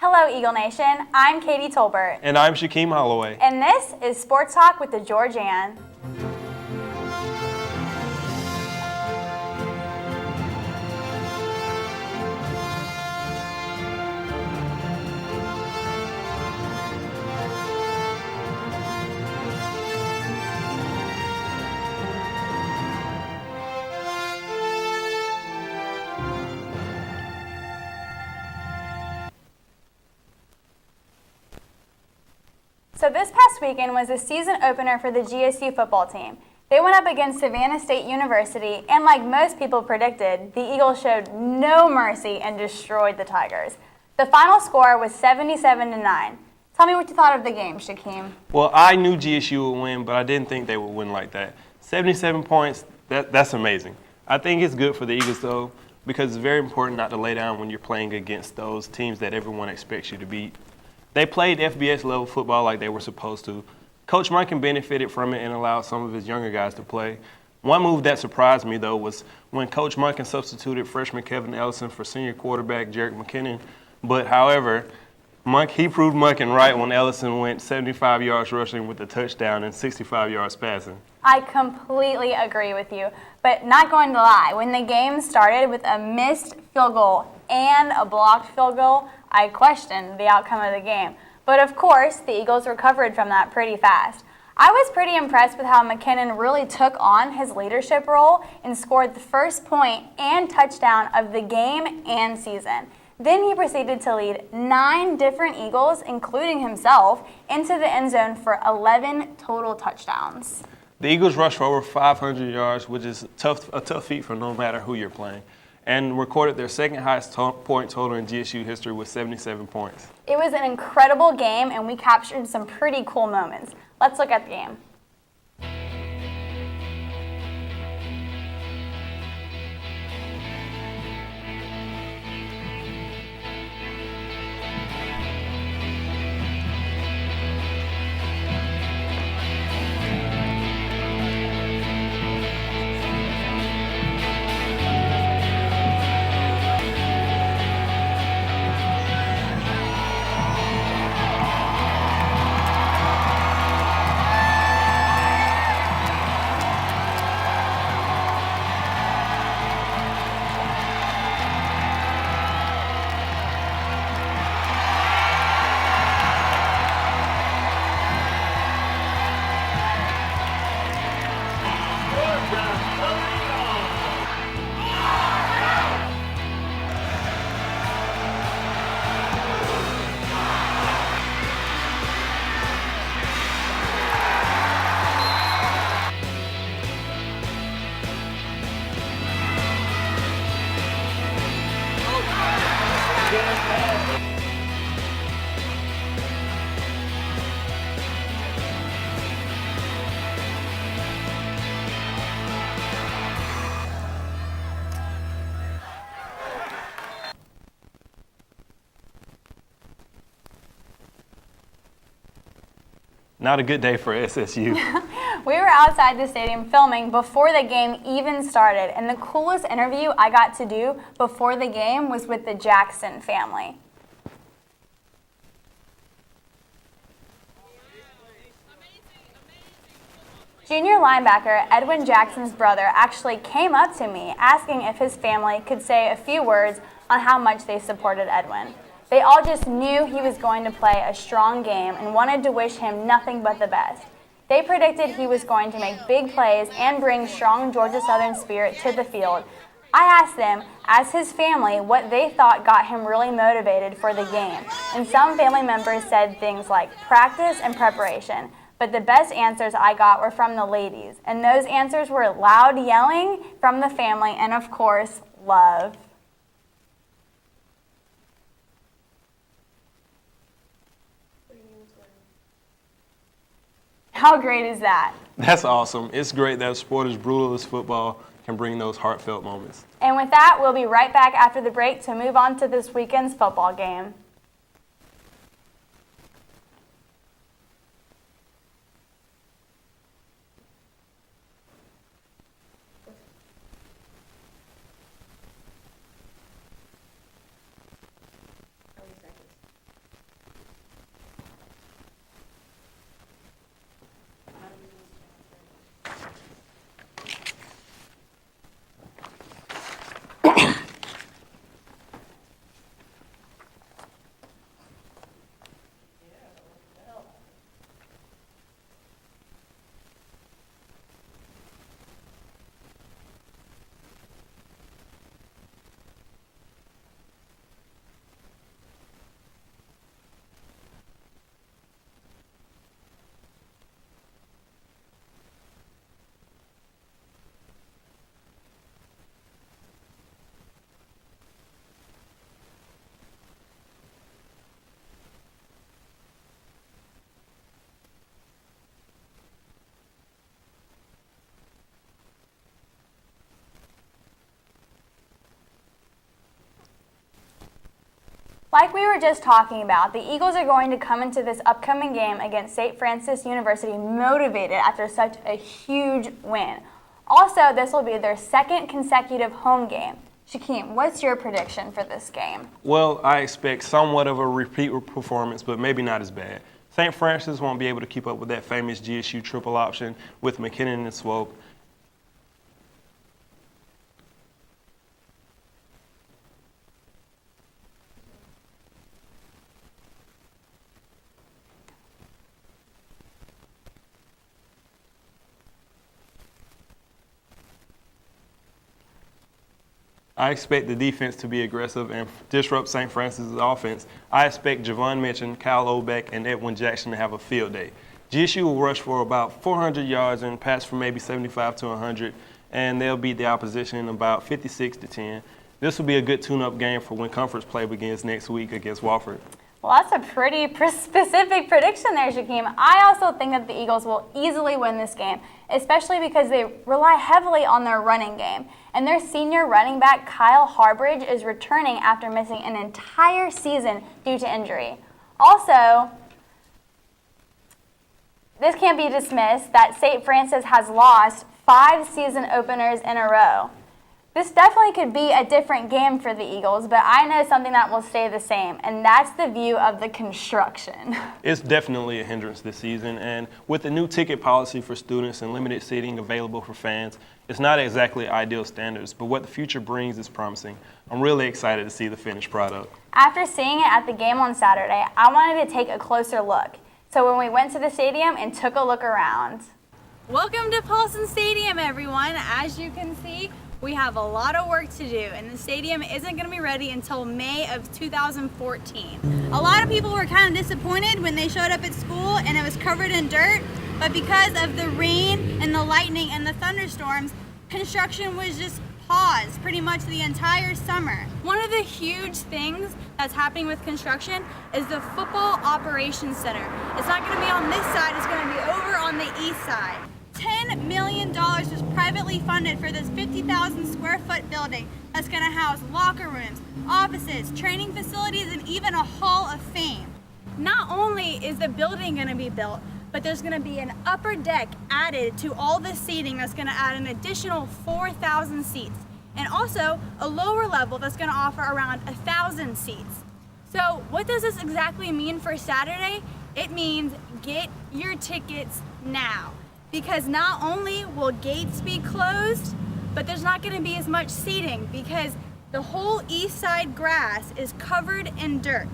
Hello, Eagle Nation. I'm Katie Tolbert. And I'm Shaquem Holloway. And this is Sports Talk with the Georgian. So this past weekend was the season opener for the GSU football team. They went up against Savannah State University, and like most people predicted, the Eagles showed no mercy and destroyed the Tigers. The final score was 77-9. Tell me what you thought of the game, Shaquem. Well, I knew GSU would win, but I didn't think they would win like that. 77 points, that's amazing. I think it's good for the Eagles, though, because it's very important not to lay down when you're playing against those teams that everyone expects you to beat. They played FBS-level football like they were supposed to. Coach Monken benefited from it and allowed some of his younger guys to play. One move that surprised me, though, was when Coach Monken substituted freshman Kevin Ellison for senior quarterback Jerick McKinnon. But, however, he proved Monken right when Ellison went 75 yards rushing with a touchdown and 65 yards passing. I completely agree with you, but not going to lie, when the game started with a missed field goal and a blocked field goal, I questioned the outcome of the game. But of course, the Eagles recovered from that pretty fast. I was pretty impressed with how McKinnon really took on his leadership role and scored the first point and touchdown of the game and season. Then he proceeded to lead 9 different Eagles, including himself, into the end zone for 11 total touchdowns. The Eagles rushed for over 500 yards, which is a tough feat for no matter who you're playing, and recorded their second highest point total in GSU history with 77 points. It was an incredible game, and we captured some pretty cool moments. Let's look at the game. Not a good day for SSU. We were outside the stadium filming before the game even started, and the coolest interview I got to do before the game was with the Jackson family. Junior linebacker Edwin Jackson's brother actually came up to me asking if his family could say a few words on how much they supported Edwin. They all just knew he was going to play a strong game and wanted to wish him nothing but the best. They predicted he was going to make big plays and bring strong Georgia Southern spirit to the field. I asked them, as his family, what they thought got him really motivated for the game. And some family members said things like practice and preparation. But the best answers I got were from the ladies. And those answers were loud yelling from the family and, of course, love. How great is that? That's awesome. It's great that a sport as brutal as football can bring those heartfelt moments. And with that, we'll be right back after the break to move on to this weekend's football game. Like we were just talking about, the Eagles are going to come into this upcoming game against St. Francis University motivated after such a huge win. Also, this will be their second consecutive home game. Shakeem, what's your prediction for this game? Well, I expect somewhat of a repeat performance, but maybe not as bad. St. Francis won't be able to keep up with that famous GSU triple option with McKinnon and Swope. I expect the defense to be aggressive and disrupt St. Francis' offense. I expect Javon Mitchell, Kyle Obeck, and Edwin Jackson to have a field day. GSU will rush for about 400 yards and pass for maybe 75 to 100, and they'll beat the opposition about 56 to 10. This will be a good tune-up game for when conference play begins next week against Wofford. Well, that's a pretty specific prediction there, Shakeem. I also think that the Eagles will easily win this game, especially because they rely heavily on their running game. And their senior running back, Kyle Harbridge, is returning after missing an entire season due to injury. Also, this can't be dismissed that St. Francis has lost 5 season openers in a row. This definitely could be a different game for the Eagles, but I know something that will stay the same, and that's the view of the construction. It's definitely a hindrance this season, and with the new ticket policy for students and limited seating available for fans, it's not exactly ideal standards, but what the future brings is promising. I'm really excited to see the finished product. After seeing it at the game on Saturday, I wanted to take a closer look. So when we went to the stadium and took a look around. Welcome to Paulson Stadium, everyone. As you can see, we have a lot of work to do, and the stadium isn't going to be ready until May of 2014. A lot of people were kind of disappointed when they showed up at school and it was covered in dirt, but because of the rain and the lightning and the thunderstorms, construction was just paused pretty much the entire summer. One of the huge things that's happening with construction is the Football Operations Center. It's not going to be on this side, it's going to be over on the east side. $10 million was privately funded for this 50,000 square foot building that's going to house locker rooms, offices, training facilities, and even a Hall of Fame. Not only is the building going to be built, but there's going to be an upper deck added to all the seating that's going to add an additional 4,000 seats, and also a lower level that's going to offer around 1,000 seats. So what does this exactly mean for Saturday? It means get your tickets now. Because not only will gates be closed, but there's not going to be as much seating because the whole east side grass is covered in dirt.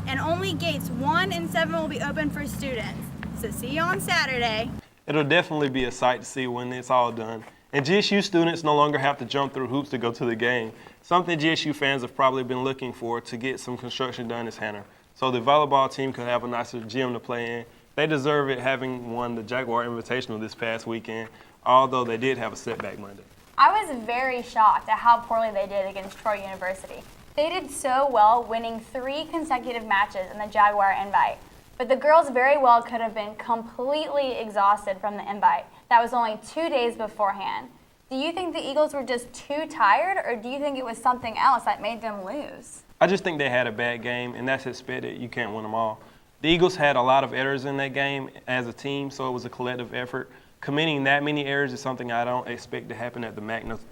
And only gates 1 and 7 will be open for students. So see you on Saturday. It'll definitely be a sight to see when it's all done. And GSU students no longer have to jump through hoops to go to the game. Something GSU fans have probably been looking for to get some construction done this winter. So the volleyball team could have a nicer gym to play in. They deserve it, having won the Jaguar Invitational this past weekend, although they did have a setback Monday. I was very shocked at how poorly they did against Troy University. They did so well, winning 3 consecutive matches in the Jaguar Invite. But the girls very well could have been completely exhausted from the Invite. That was only 2 days beforehand. Do you think the Eagles were just too tired, or do you think it was something else that made them lose? I just think they had a bad game, and that's expected. You can't win them all. The Eagles had a lot of errors in that game as a team, so it was a collective effort. Committing that many errors is something I don't expect to happen at the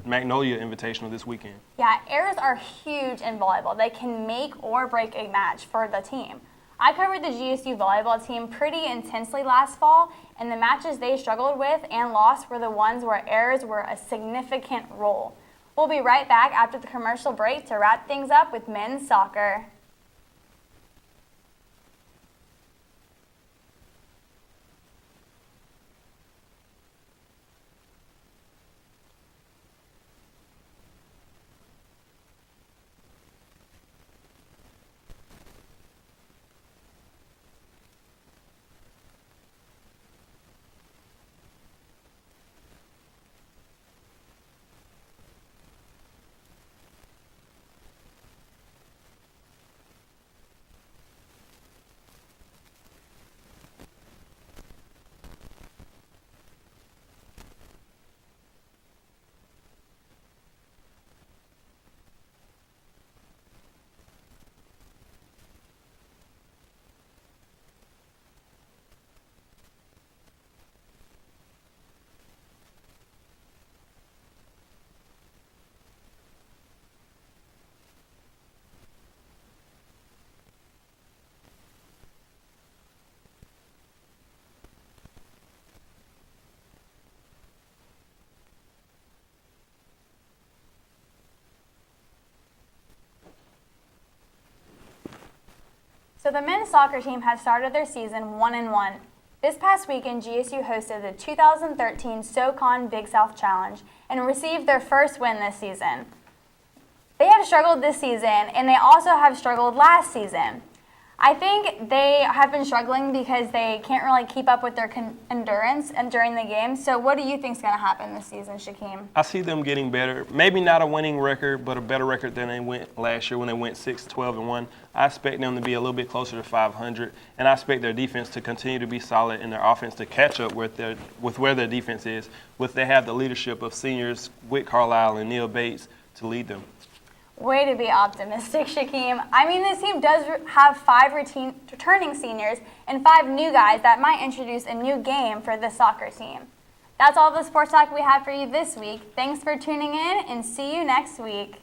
Magnolia Invitational this weekend. Yeah, errors are huge in volleyball. They can make or break a match for the team. I covered the GSU volleyball team pretty intensely last fall, and the matches they struggled with and lost were the ones where errors were a significant role. We'll be right back after the commercial break to wrap things up with men's soccer. So the men's soccer team has started their season 1-1. This past weekend, GSU hosted the 2013 SoCon Big South Challenge and received their first win this season. They have struggled this season, and they also have struggled last season. I think they have been struggling because they can't really keep up with their endurance and during the game. So what do you think is going to happen this season, Shaquem? I see them getting better. Maybe not a winning record, but a better record than they went last year when they went 6-12-1. I expect them to be a little bit closer to 500, and I expect their defense to continue to be solid and their offense to catch up with where their defense is. They have the leadership of seniors Whit Carlisle and Neil Bates to lead them. Way to be optimistic, Shaquem. I mean, this team does have 5 returning seniors and 5 new guys that might introduce a new game for the soccer team. That's all the sports talk we have for you this week. Thanks for tuning in, and see you next week.